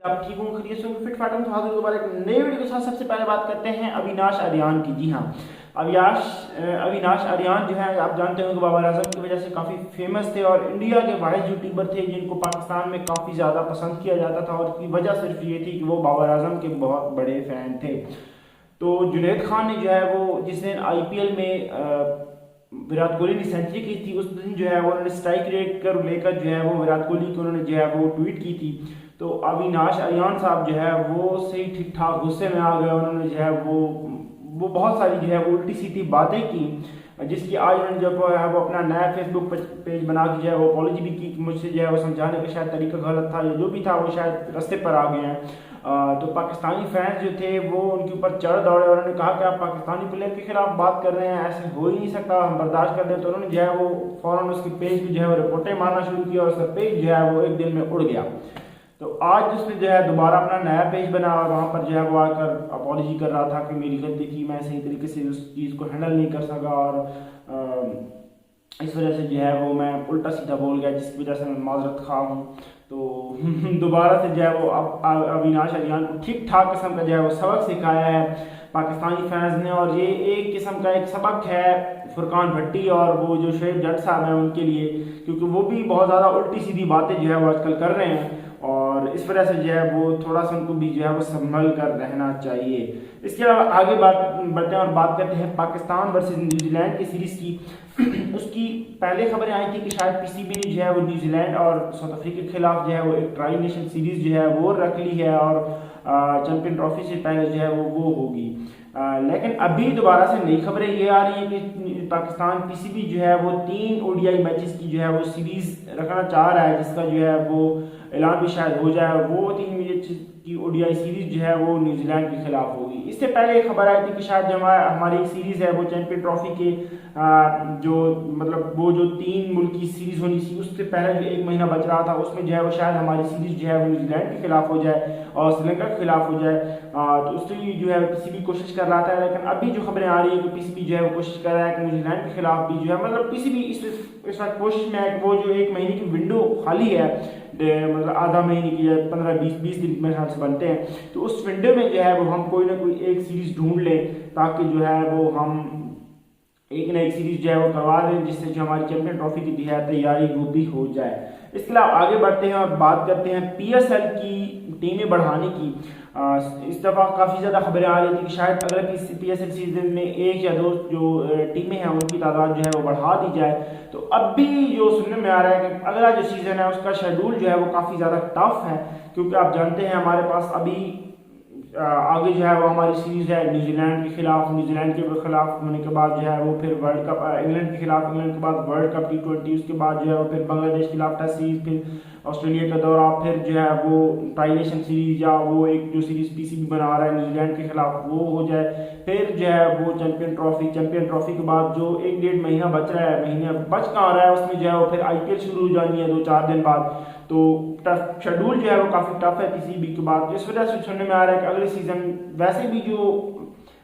आप ठीक होंगे, खैरियत से होंगे, फिट फाट होंगे। तो हाजिर दोबारा एक नई वीडियो के साथ। सबसे पहले बात करते हैं अविनाश आर्यन की। जी हाँ, अविनाश आर्यन जो है, आप जानते होंगे बाबर आजम की वजह से काफ़ी फेमस थे और इंडिया के वाहिद यूट्यूबर थे जिनको पाकिस्तान में काफ़ी ज़्यादा पसंद किया जाता था। और उसकी वजह सिर्फ ये थी कि वो बाबर आजम के बहुत बड़े फ़ैन थे। तो जुनैद खान ने जो है वो जिस दिन IPL में विराट कोहली ने सेंचुरी की थी, उस दिन जो है वो उन्होंने स्ट्राइक रेट कर लेकर जो है वो विराट कोहली को उन्होंने जो है वो ट्वीट की थी। तो अविनाश आर्यन साहब जो है वो सही ठीक ठाक गुस्से में आ गए। उन्होंने जो है वो बहुत सारी जो है वो उल्टी सीधी बातें की, जिसकी आज उन्होंने जब है वो अपना नया फेसबुक पेज बना के जो है वो अपॉलॉजी भी की कि मुझसे जो है वो समझाने का शायद तरीका गलत था या जो भी था वो शायद रास्ते पर आ गए हैं। तो पाकिस्तानी फैंस जो थे वो उनके ऊपर चढ़ दौड़े और उन्होंने कहा कि आप पाकिस्तानी प्लेयर के खिलाफ बात कर रहे हैं, ऐसे हो ही नहीं सकता, हम बर्दाश्त कर दें। तो उन्होंने जो है वो फौरन उसके पेज पर जो है वो रिपोर्टें मारना शुरू किया और उसका पेज जो है वो एक दिन में उड़ गया। तो आज उसने जो है दोबारा अपना नया पेज बना और वहाँ पर जो है वो आकर अपॉलॉजी कर रहा था कि मेरी गलती थी, मैं सही तरीके से उस चीज़ को हैंडल नहीं कर सका और इस वजह से जो है वो मैं उल्टा सीधा बोल गया, जिसकी वजह से मैं माजरत खा हूँ। तो दोबारा से जो है वो अब अविनाश आर्यन को ठीक ठाक किस्म का जो है वो सबक सिखाया है पाकिस्तानी फैंस ने। और ये एक किस्म का एक सबक है फुरकान भट्टी और वो जो शोएब जट साहब हैं उनके लिए, क्योंकि वो भी बहुत ज़्यादा उल्टी सीधी बातें जो है वो आजकल कर रहे हैं और इस वजह से जो है वो थोड़ा सा उनको भी जो है वो संभल कर रहना चाहिए। इसके अलावा आगे बढ़ते हैं और बात करते हैं पाकिस्तान वर्सेस न्यूजीलैंड की सीरीज़ की। उसकी पहले खबरें आई थी कि शायद PCB ने जो है वो न्यूजीलैंड और साउथ अफ्रीका के खिलाफ जो है वो एक ट्राई नेशन सीरीज़ जो है वो रख ली है और चैंपियन ट्रॉफी से पहले जो है वो होगी। लेकिन अभी दोबारा से नई खबरें ये आ रही है कि पाकिस्तान PCB जो है वो 3 ODI मैचेस की जो है वो सीरीज़ रखना चाह रहा है, जिसका जो है वो ऐलान भी शायद हो जाए। वो 3 मैच की ODI सीरीज़ जो है वो न्यूजीलैंड के खिलाफ होगी। इससे पहले एक खबर आई थी कि शायद जो हमारी एक सीरीज़ है वो चैंपियन ट्रॉफी के जो मतलब वो जो 3 मुल्क की सीरीज़ होनी थी, उससे पहले जो 1 महीना बच रहा था उसमें जो है वो शायद हमारी सीरीज़ जो है वो न्यूजीलैंड के खिलाफ हो जाए और श्रीलंका के खिलाफ हो जाए। तो उसके लिए जो है PCB कोशिश कर रहा था, लेकिन अभी जो खबरें आ रही है कि PCB जो है वो कोशिश कर रहा है कि न्यूजीलैंड के खिलाफ भी जो है मतलब PCB इस वक्त कोशिश में है कि वो जो 1 महीने की विंडो खाली है, मतलब आधा महीने की या 15-20 दिन मेरे ख्याल से बनते हैं, तो उस विंडो में जो है वो हम कोई ना कोई एक सीरीज़ ढूंढ लें ताकि जो है वो हम एक ना एक सीरीज जो है वो करवा दें, जिससे जो हमारी चैंपियन ट्रॉफी की तैयारी वो भी हो जाए। इसके अलावा आगे बढ़ते हैं और बात करते हैं PSL की टीमें बढ़ाने की। इस दफ़ा काफ़ी ज़्यादा खबरें आ रही थी कि शायद अगले PSL सीजन में 1 या 2 जो टीमें हैं उनकी तादाद जो है वो बढ़ा दी जाए। तो अब भी जो सुनने में आ रहा है कि अगला जो सीज़न है उसका शेड्यूल जो है वो काफ़ी ज़्यादा टफ है, क्योंकि आप जानते हैं हमारे पास अभी आगे जो है वो हमारी सीरीज़ है न्यूजीलैंड के खिलाफ। न्यूजीलैंड के खिलाफ होने के बाद जो है वो फिर वर्ल्ड कप, इंग्लैंड के खिलाफ, इंग्लैंड के बाद वर्ल्ड कप T20, उसके बाद जो है वो फिर बांग्लादेश के खिलाफ टेस्ट सीरीज, फिर ऑस्ट्रेलिया का दौरा, फिर जो है वो ट्राई नेशन सीरीज या वो एक जो सीरीज PCB बना रहा है न्यूजीलैंड के खिलाफ वो हो जाए, फिर जो है वो चैंपियन ट्रॉफी के बाद जो 1-1.5 महीना बच रहा है, महीने बच कहाँ रहा है उसमें जो है वो फिर IPL शुरू हो जानी है 2-4 दिन बाद। तो टफ शेड्यूल जो है वो काफ़ी टफ है PCB के बाद। इस वजह से सुनने में आ रहा है कि अगले सीज़न वैसे भी जो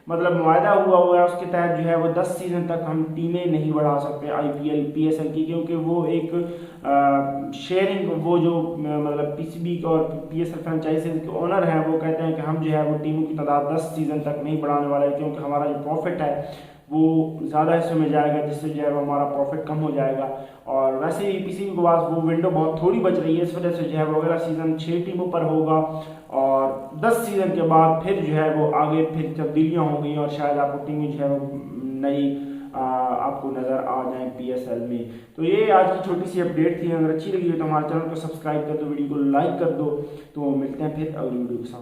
मतलब मुआहदा हुआ है उसके तहत जो है वो 10 सीज़न तक हम टीमें नहीं बढ़ा सकते IPL PSL की, क्योंकि वो एक शेयरिंग वो जो मतलब PCB और PSL फ्रेंचाइजीज के ओनर हैं वो कहते हैं कि हम जो है वो टीमों की तादाद 10 सीज़न तक नहीं बढ़ाने वाले हैं, क्योंकि हमारा जो प्रॉफिट है वो ज़्यादा हिस्सों में जाएगा, जिससे जो है वो हमारा प्रॉफिट कम हो जाएगा। और वैसे ही PCB के पास वो विंडो बहुत थोड़ी बच रही है, इस वजह से जो है वो अगला सीज़न 6 टीमों पर होगा और 10 सीज़न के बाद फिर जो है वो आगे फिर तब्दीलियाँ होंगी और शायद आपको टीमें जो है वो नई आपको नज़र आ जाए PSL में। तो ये आज की छोटी सी अपडेट थी। अगर अच्छी लगी हो तो हमारे चैनल को सब्सक्राइब कर दो, वीडियो को लाइक कर दो। तो मिलते हैं फिर अगली वीडियो के साथ।